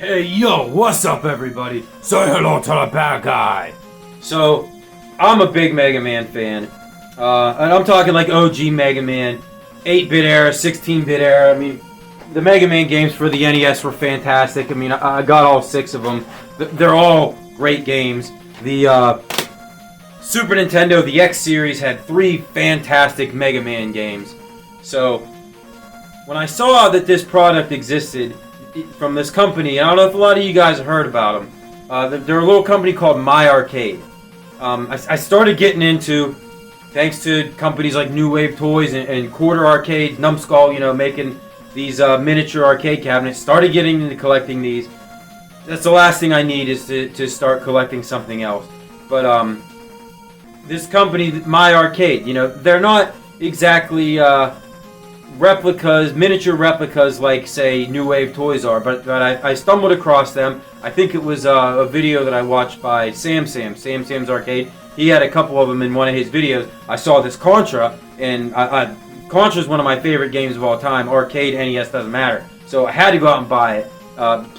Hey yo, what's up everybody? Say hello to the bad guy. So, I'm a big Mega Man fan. And I'm talking like OG Mega Man, 8-bit era, 16-bit era. I mean, the Mega Man games for the NES were fantastic. I mean, I got all 6 of them. They're all great games. The Super Nintendo, the X series, had 3 fantastic Mega Man games. So, when I saw that this product existed from this company, and I don't know if a lot of you guys have heard about them. They're a little company called My Arcade. I started getting into, thanks to companies like New Wave Toys and Quarter Arcade, Numbskull, making these miniature arcade cabinets. Started getting into collecting these. That's the last thing I need is to start collecting something else. But this company, My Arcade, they're not exactly replicas, miniature replicas like, say, New Wave Toys are, but I stumbled across them. I think it was a video that I watched by Sam's Arcade. He had a couple of them in one of his videos. I saw this Contra, and Contra is one of my favorite games of all time. Arcade, NES, doesn't matter. So I had to go out and buy it.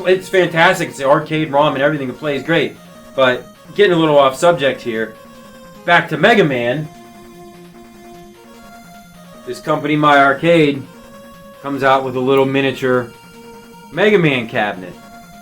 It's fantastic. It's the arcade ROM and everything. It plays great. But getting a little off subject here, back to Mega Man. This company, My Arcade, comes out with a little miniature Mega Man cabinet.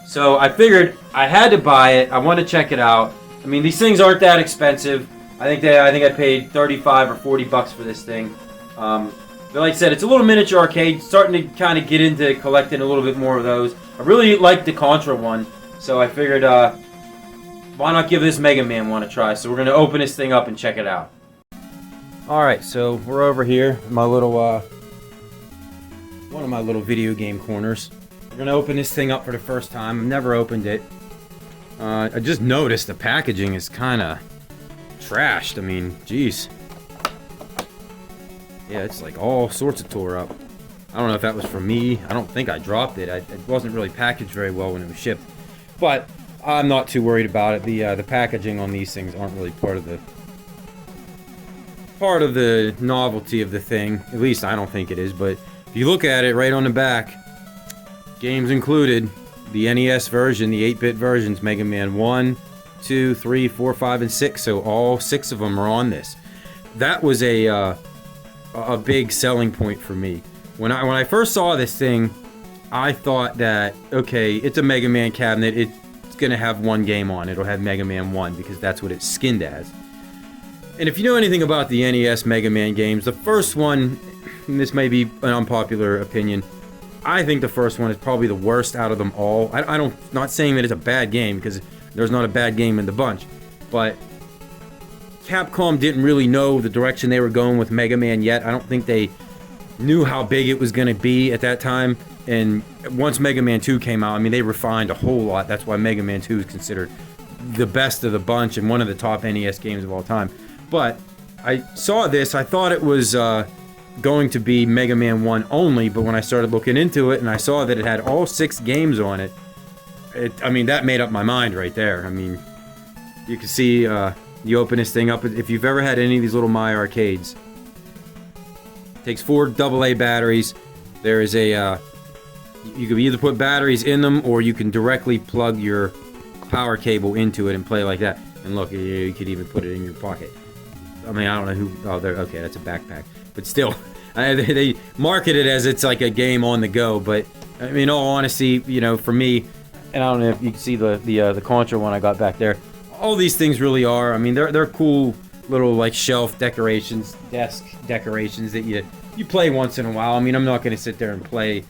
So I figured I had to buy it. I want to check it out. I mean, these things aren't that expensive. I think I paid 35 or 40 bucks for this thing. But like I said, it's a little miniature arcade. Starting to kind of get into collecting a little bit more of those. I really like the Contra one, so I figured why not give this Mega Man one a try. So we're going to open this thing up and check it out. Alright, so we're over here, my little, one of my little video game corners. We're gonna open this thing up for the first time. I've never opened it. I just noticed the packaging is kinda trashed. I mean, jeez. Yeah, it's like all sorts of tore up. I don't know if that was from me. I don't think I dropped it. It wasn't really packaged very well when it was shipped. But I'm not too worried about it. The packaging on these things aren't really part of the novelty of the thing. At least I don't think it is, but if you look at it right on the back, games included, the NES version, the 8-bit versions, Mega Man 1, 2, 3, 4, 5, and 6, so all 6 of them are on this. That was a big selling point for me. When I first saw this thing, I thought that, okay, it's a Mega Man cabinet, it's gonna have one game on it. It'll have Mega Man 1, because that's what it's skinned as. And if you know anything about the NES Mega Man games, the first one, and this may be an unpopular opinion, I think the first one is probably the worst out of them all. Not saying that it's a bad game, because there's not a bad game in the bunch, but Capcom didn't really know the direction they were going with Mega Man yet. I don't think they knew how big it was going to be at that time, and once Mega Man 2 came out, I mean, they refined a whole lot. That's why Mega Man 2 is considered the best of the bunch and one of the top NES games of all time. But I saw this, I thought it was going to be Mega Man 1 only, but when I started looking into it and I saw that it had all 6 games on it, I mean, that made up my mind right there. I mean, you can see, you open this thing up, if you've ever had any of these little My Arcades, it takes 4 AA batteries. There is a, you can either put batteries in them or you can directly plug your power cable into it and play like that. And look, you could even put it in your pocket. I mean, I don't know who... Oh, okay, that's a backpack. But still, they market it as it's like a game on the go. But, I mean, in all honesty, for me, and I don't know if you can see the Contra one I got back there. All these things really are. I mean, they're cool little, like, shelf decorations, desk decorations that you play once in a while. I mean, I'm not going to sit there and play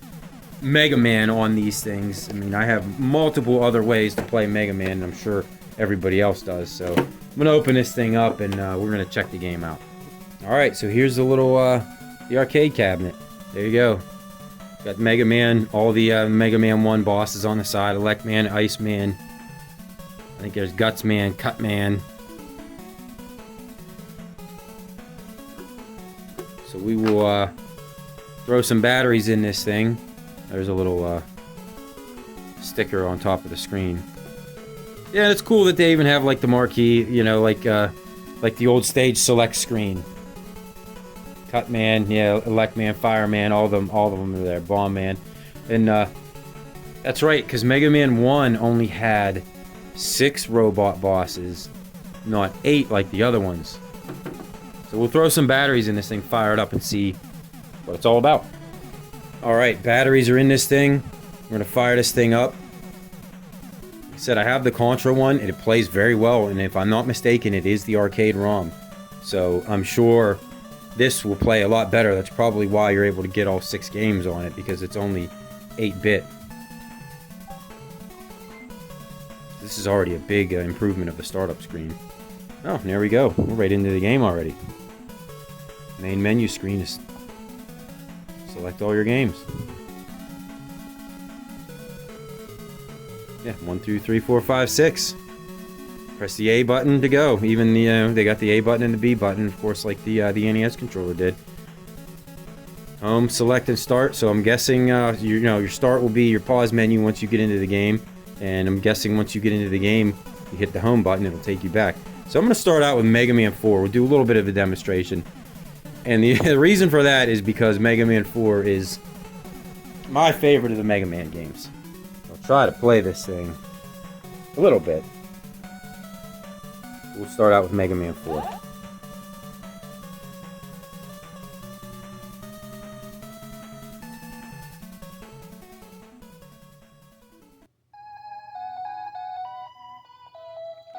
Mega Man on these things. I mean, I have multiple other ways to play Mega Man, and I'm sure everybody else does. So I'm gonna open this thing up and we're gonna check the game out. Alright, so here's the little the arcade cabinet. There you go. Got Mega Man, all the Mega Man 1 bosses on the side. Elect Man, Ice Man. I think there's Guts Man, Cut Man. So we will throw some batteries in this thing. There's a little sticker on top of the screen. Yeah, it's cool that they even have like the marquee, like the old stage select screen. Cut Man, yeah, Elect Man, Fire Man, all of them are there. Bomb Man, and That's right, because Mega Man 1 only had 6 robot bosses, not 8 like the other ones. So we'll throw some batteries in this thing, fire it up, and see what it's all about. Alright, batteries are in this thing. We're going to fire this thing up. Like I said, I have the Contra one, and it plays very well, and if I'm not mistaken, it is the arcade ROM. So I'm sure this will play a lot better. That's probably why you're able to get all 6 games on it, because it's only 8-bit. This is already a big improvement of the startup screen. Oh, there we go. We're right into the game already. Main menu screen is... Select all your games. Yeah, 1, 2, 3, 4, 5, 6. Press the A button to go. Even the they got the A button and the B button, of course, like the NES controller did. Home, select, and start. So I'm guessing your start will be your pause menu once you get into the game, and I'm guessing once you get into the game, you hit the home button, it'll take you back. So I'm going to start out with Mega Man 4. We'll do a little bit of a demonstration, and the reason for that is because Mega Man 4 is my favorite of the Mega Man games. I'll try to play this thing a little bit. We'll start out with Mega Man 4.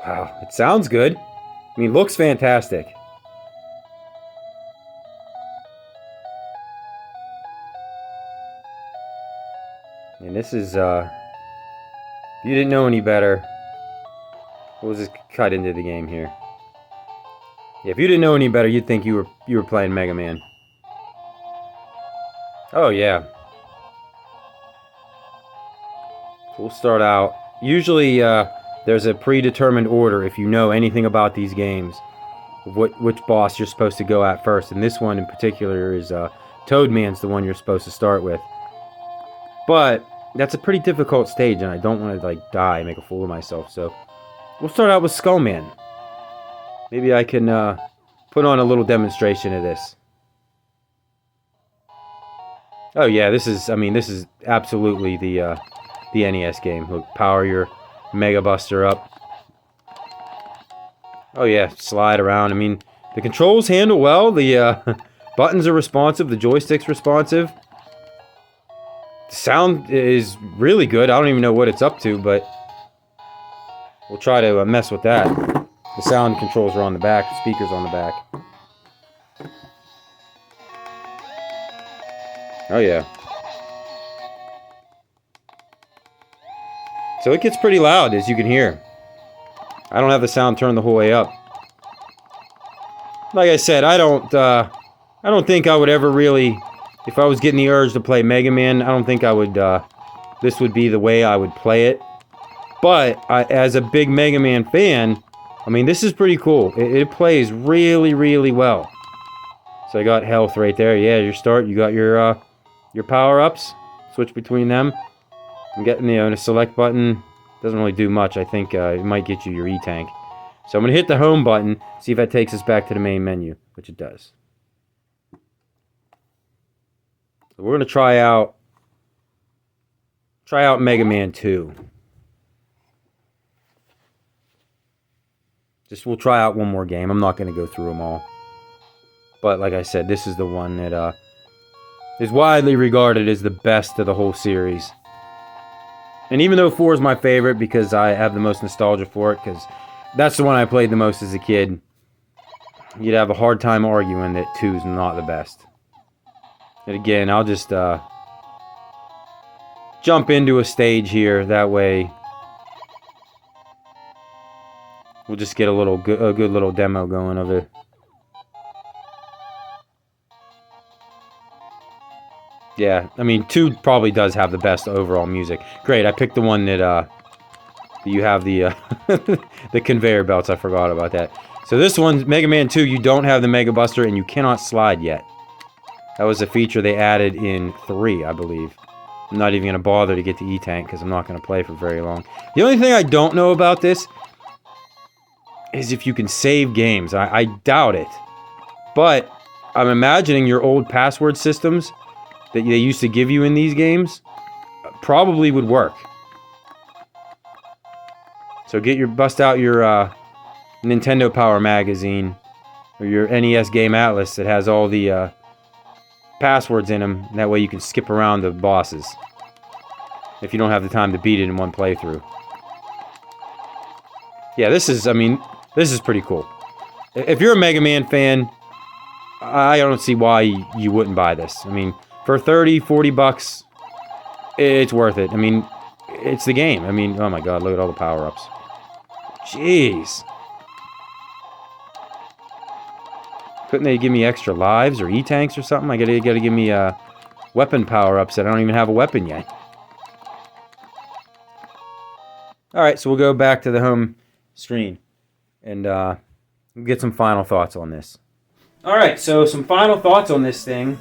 Wow, it sounds good. I mean, looks fantastic. And this is, if you didn't know any better, we'll just cut into the game here. Yeah, if you didn't know any better, you'd think you were playing Mega Man. Oh yeah. We'll start out. Usually, there's a predetermined order if you know anything about these games of which boss you're supposed to go at first. And this one in particular is Toadman's the one you're supposed to start with. But that's a pretty difficult stage, and I don't want to like die and make a fool of myself. So we'll start out with Skullman. Maybe I can put on a little demonstration of this. Oh yeah, this is absolutely the NES game. Look, power your Mega Buster up. Oh yeah, slide around. I mean, the controls handle well. The buttons are responsive. The joystick's responsive. The sound is really good. I don't even know what it's up to, but we'll try to mess with that. The sound controls are on the back. The speakers on the back. Oh yeah. So it gets pretty loud, as you can hear. I don't have the sound turned the whole way up. Like I said, I don't think I would ever really, if I was getting the urge to play Mega Man, I don't think I would, this would be the way I would play it. But, as a big Mega Man fan, I mean, this is pretty cool. It plays really, really well. So I got health right there. Yeah, your start, you got your power-ups. Switch between them. I'm getting the select button. Doesn't really do much. I think it might get you your E-Tank. So I'm going to hit the home button, see if that takes us back to the main menu, which it does. So we're going to try out Mega Man 2. We'll try out one more game. I'm not going to go through them all. But like I said, this is the one that is widely regarded as the best of the whole series. And even though 4 is my favorite because I have the most nostalgia for it, because that's the one I played the most as a kid, you'd have a hard time arguing that 2 is not the best. And again, I'll just jump into a stage here. That way, we'll just get a good little demo going of it. Yeah, I mean, 2 probably does have the best overall music. Great, I picked the one that you have the the conveyor belts. I forgot about that. So this one, Mega Man 2, you don't have the Mega Buster and you cannot slide yet. That was a feature they added in 3, I believe. I'm not even going to bother to get the E-Tank because I'm not going to play for very long. The only thing I don't know about this is if you can save games. I doubt it. But I'm imagining your old password systems that they used to give you in these games probably would work. So bust out your Nintendo Power magazine or your NES Game Atlas that has all the passwords in them. That way you can skip around the bosses if you don't have the time to beat it in one playthrough. Yeah, this is pretty cool. If you're a Mega Man fan, I don't see why you wouldn't buy this. I mean, for 30, 40 bucks, it's worth it. I mean, it's the game. I mean, oh my god, look at all the power-ups. Jeez. Couldn't they give me extra lives or E-tanks or something? You gotta give me weapon power-ups that I don't even have a weapon yet. Alright, so we'll go back to the home screen and get some final thoughts on this. Alright, so some final thoughts on this thing.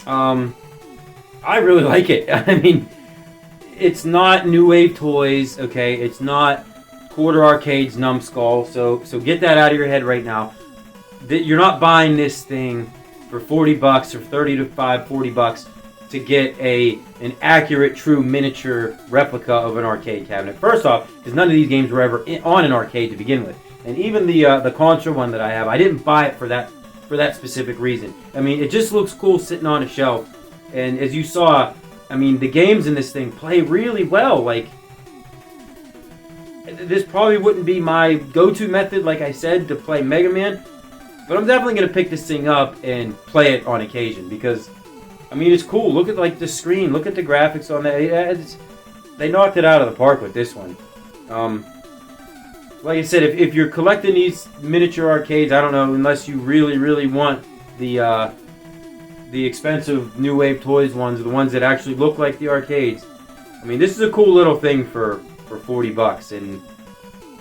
I really like it. I mean, it's not New Wave Toys, okay? It's not Quarter Arcade's Numbskull, so get that out of your head right now. You're not buying this thing for 40 bucks or 30 to 40 bucks to get an accurate, true miniature replica of an arcade cabinet. First off, because none of these games were ever on an arcade to begin with. And even the Contra one that I have, I didn't buy it for that specific reason. I mean, it just looks cool sitting on a shelf. And as you saw, I mean, the games in this thing play really well. Like, this probably wouldn't be my go-to method, like I said, to play Mega Man. But I'm definitely going to pick this thing up and play it on occasion. Because, I mean, it's cool. Look at, like, the screen. Look at the graphics on that. They knocked it out of the park with this one. Like I said, if you're collecting these miniature arcades, I don't know, unless you really, really want the expensive New Wave Toys ones, the ones that actually look like the arcades. I mean, this is a cool little thing for 40 bucks, and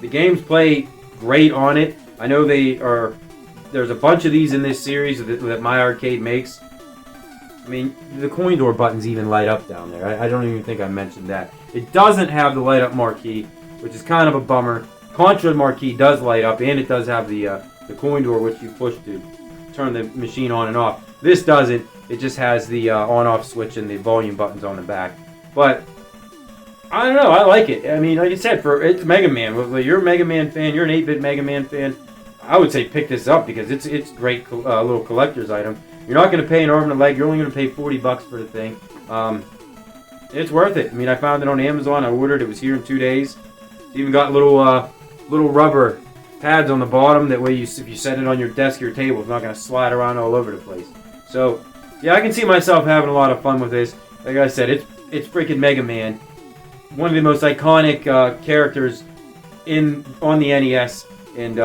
the games play great on it. I know there's a bunch of these in this series that My Arcade makes. I mean, the coin door buttons even light up down there. I don't even think I mentioned that. It doesn't have the light up marquee, which is kind of a bummer. Contra marquee does light up, and it does have the coin door, which you push to turn the machine on and off. This doesn't. It just has the on-off switch and the volume buttons on the back. But I don't know. I like it. I mean, like I said, it's Mega Man. Whether you're a Mega Man fan, you're an 8-bit Mega Man fan, I would say pick this up because it's a great little collector's item. You're not going to pay an arm and a leg. You're only going to pay 40 bucks for the thing. It's worth it. I mean, I found it on Amazon. I ordered it. It was here in 2 days. It's even got little rubber pads on the bottom. That way, if you set it on your desk or your table, it's not going to slide around all over the place. So, yeah, I can see myself having a lot of fun with this. Like I said, it's freaking Mega Man. One of the most iconic characters on the NES, and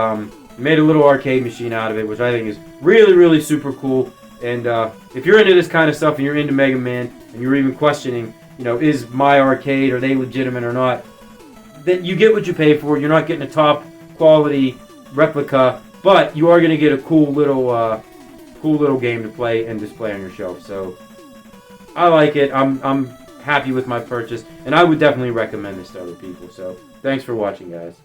made a little arcade machine out of it, which I think is really, really super cool. And if you're into this kind of stuff and you're into Mega Man, and you're even questioning, is My Arcade, are they legitimate or not, then you get what you pay for. You're not getting a top quality replica, but you are going to get a cool little game to play and display on your shelf. So I like it. I'm happy with my purchase, and I would definitely recommend this to other people. So thanks for watching, guys.